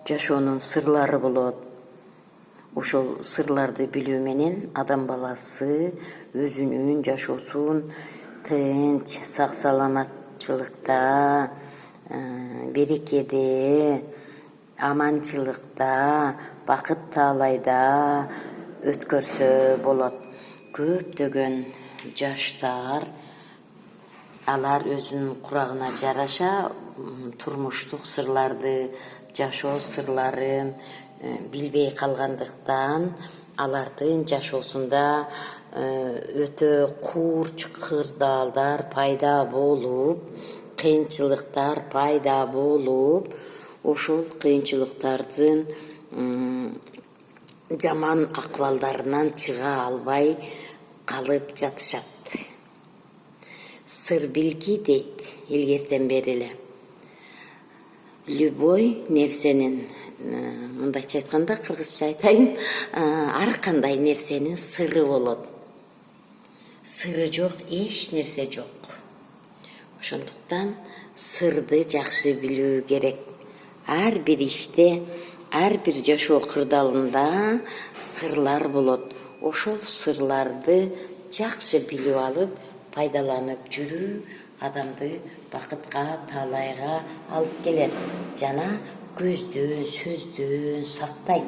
жашоонун сырлары болот. Ошол сырларды билүү менен адам баласы өзүнүн жашоосун тынч, сак саламатчылыкта, берекеде, аманчылыкта, бакыт таалайда өткөрсө болот. Көптөгөн жаштар алар өзүнүн курагына жараша турмуштук сырларды, жашоо сырларын билбей калгандыктан алардын жашоосунда өтө курч кырдаалдар пайда болуп, кыйынчылыктар пайда болуп, ошол кыйынчылыктардын жаман акыбалдарынан чыга албай калып жатышат. Сыр билги дейт илгертен бери эле. Любой нерсенин, мындайча айтканда, кыргызча айтайын, ар кандай нерсенин сыры болот. Сыры жок эч нерсе жок. Ошондуктан сырды жакшы билүү керек. Ар бир иште, ар бир жашоо кырдаалында сырлар болот. Ошол сырларды жакшы билип алып, пайдаланып жүрүү адамды бакытка, таалайга алып келет жана көздөн, сөздөн сактайт.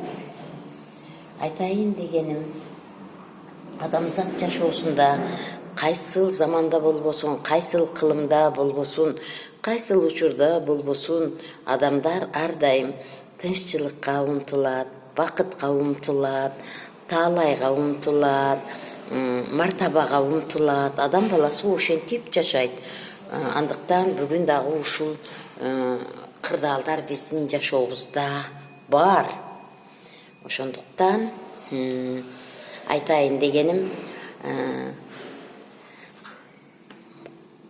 Айтайын дегеним, адамзат жашоосунда кайсыл заманда болбосун, кайсыл кылымда болбосун, кайсыл учурда болбосун, адамдар ар дайым тынччылыкка умтулат, бакытка умтулат, таалайга умтулат, мартабага умтулат. Адам баласы ошентип жашайт. Андыктан бүгүн дагы ушул кырдаалдар биздин жашообузда бар. Ошондуктан айтайын дегеним,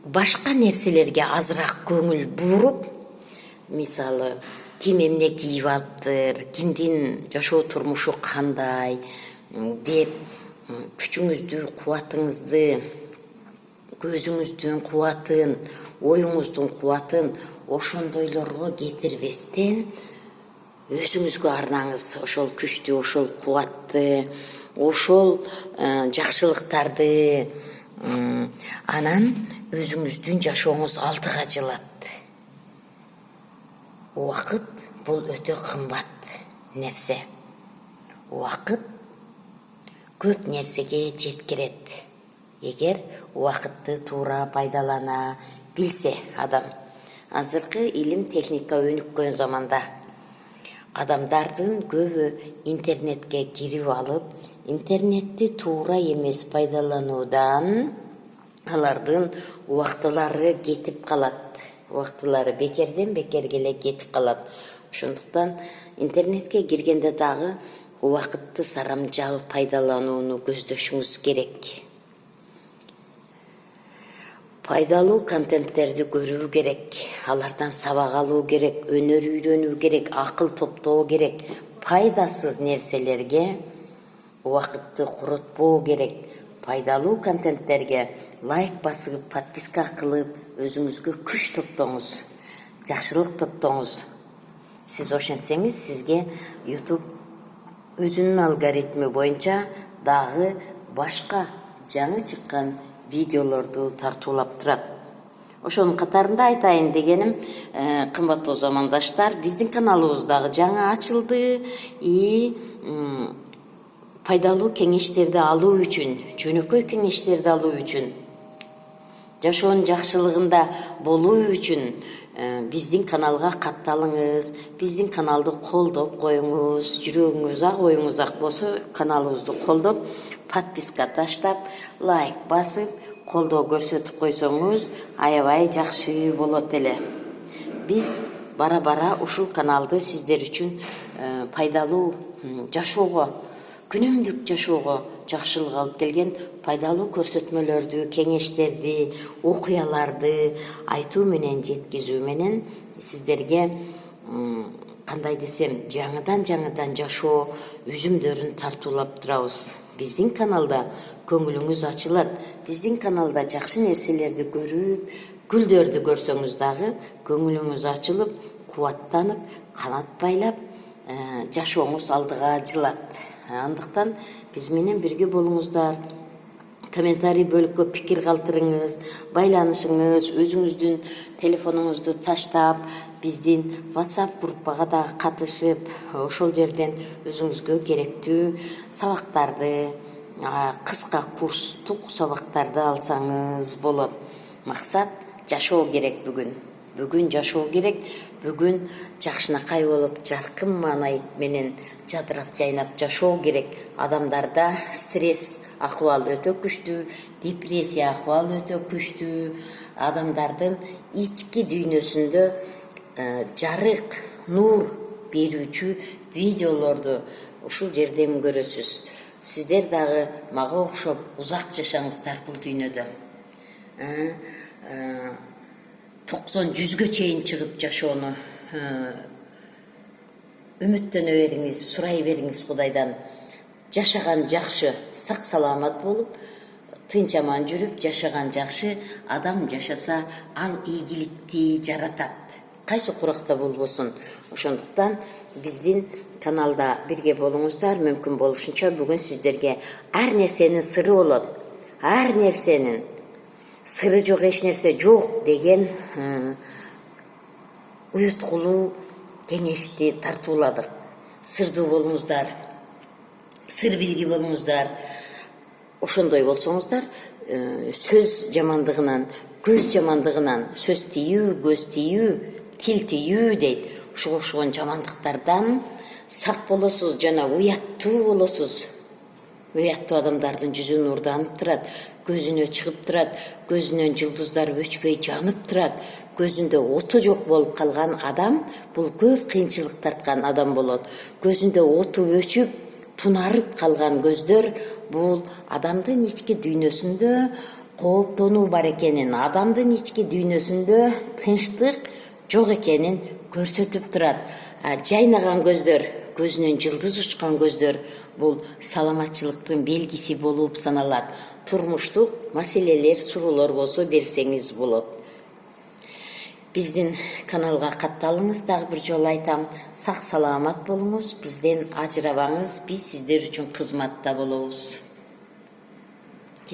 башка нерселерге азыраак көңүл буруп, мисалы, ким эмне кийип алыптыр, кимдин жашоо турмушу кандай деп күчүңүздү, кубатыңызды, көзүңүздүн кубатын, оюңуздун кубатын ошондойлорго кетирбестен өзүңүзгө арнаңыз ошол күчтү, ошол кубатты, ошол жакшылыктарды. Анан өзүңүздүн жашооңуз алдыга жылат. Убакыт бул өтө кымбат нерсе. Убакыт көп нерсеге жеткирет. Эгер убакытты туура пайдалана билсе адам. Азыркы илим техника өнүккөн заманда адамдардын көбү интернетке кирип алып, интернетти туура эмес пайдалануудан алардын убактылары кетип калат. Убактылары бекерден бекерге эле кетип калат. Ошондуктан интернетке киргенде дагы убакытты сарамжал пайдаланууну көздөшүңүз керек. Пайдалуу контенттерди көрүү керек, алардан сабак алуу керек, өнөр үйрөнүү керек, акыл топтоо керек. Пайдасыз нерселерге убакытты коротпоо керек. Пайдалуу контенттерге лайк басып, подписка кылып, өзүңүзгө күч топтоңуз, жакшылык топтоңуз. Сиз ошентсеңиз, сизге YouTube өзүнүн алгоритми боюнча дагы башка жаңы чыккан видеолорду тартуулап турат. Ошонун катарында айтайын дегеним, кымбаттуу замандаштар, биздин каналыбыз дагы жаңы ачылды. Пайдалуу кеңештерди алуу үчүн, жөнөкөй кеңештерди алуу үчүн, жашоонун жакшылыгында болуу үчүн биздин каналга катталыңыз, биздин каналды колдоп коюңуз, жүрөгүңүз ак, оюңуз ак болсо, каналыбызды колдоп, подписка таштап, лайк басып, колдоо көрсөтүп койсоңуз, аябай жакшы болот эле. Биз бара-бара ушул каналды сиздер үчүн пайдалуу жашоого, күнүмдүк жашоого жакшылык алып келген пайдалуу көрсөтмөлөрдү, кеңештерди, окуяларды айтуу менен жеткизүү менен сиздерге кандай десем, жаңыдан жашоо үзүмдөрүн тартуулап турабыз. Биздин каналда көңүлүңүз ачылат. Биздин каналда жакшы нерселерди көрүп, гүлдөрдү көрсөңүз дагы көңүлүңүз ачылып, кубаттанып, канат байлап, жашооңуз алдыга жылат. Андыктан биз менен бирге болуңуздар. Комментарий бөлүккө пикир калтырыңыз, байланышыңыз, өзүңүздүн телефонуңузду таштап, биздин WhatsApp группага да катышып, ошол жерден өзүңүзгө керектүү сабактарды, кыска курстук сабактарды алсаңыз болот. Максат жашоо керек бүгүн. Бүгүн жашоо керек. Бүгүн жакшынакай болуп, жаркын маанай менен жадырап, жайнап жашоо керек. Адамдарда стресс акыбал өтө күчтүү, депрессия акыбал өтө күчтүү. Адамдардын ички дүйнөсүндө жарык, нур берүүчү видеолорду ушул жерден көрөсүз. Сиздер дагы мага окшоп узак жашаңыздар бул дүйнөдө. 90-100гө чейин чыгып жашоону үмүттөнө бериңиз, сурай бериңиз Кудайдан. Жашаган жакшы, сак саламат болуп, тынч аман жүрүп жашаган жакшы. Адам жашаса, ал ийгиликти жаратат. Кайсы куракта болбосун. Ошондуктан биздин каналда бирге болуңуздар. Мүмкүн болушунча бүгүн сиздерге ар нерсенин сыры болот. Ар нерсенин сыры жок, эч нерсе жок деген уюткулуу кеңешти тартууладык. Сырдуу болуңуздар, сыр билги болуңуздар. Ошондой болсоңуздар, сөз жамандыгынан, көз жамандыгынан, сөз тийүү, көз тийүү, тил тийүү дейт. Ушуга окшогон жамандыктардан сак болосуз жана уяттуу болосуз. Уяттуу адамдардын жүзү нурданып турат, көзүнө чыгып турат, көзүнөн жылдыздар өчпөй жанып турат. Көзүндө оту жок болуп калган адам бул көп кыйынчылык тарткан адам болот. Көзүндө оту өчүп, тунарып калган көздөр бул адамдын ички дүйнөсүндө кооптонуу бар экенин, адамдын ички дүйнөсүндө тынчтык жок экенин көрсөтүп турат. Жайнаган көздөр, көзүнөн жылдыз учкан көздөр бул саламатчылыктын белгиси болуп саналат. Турмуштук маселелер, суроолор болсо берсеңиз болот. Биздин каналга катталыңыз, дагы бир жолу айтам. Сак саламат болуңуз, бизден ажырабаңыз, биз сиздер үчүн кызматта болобуз.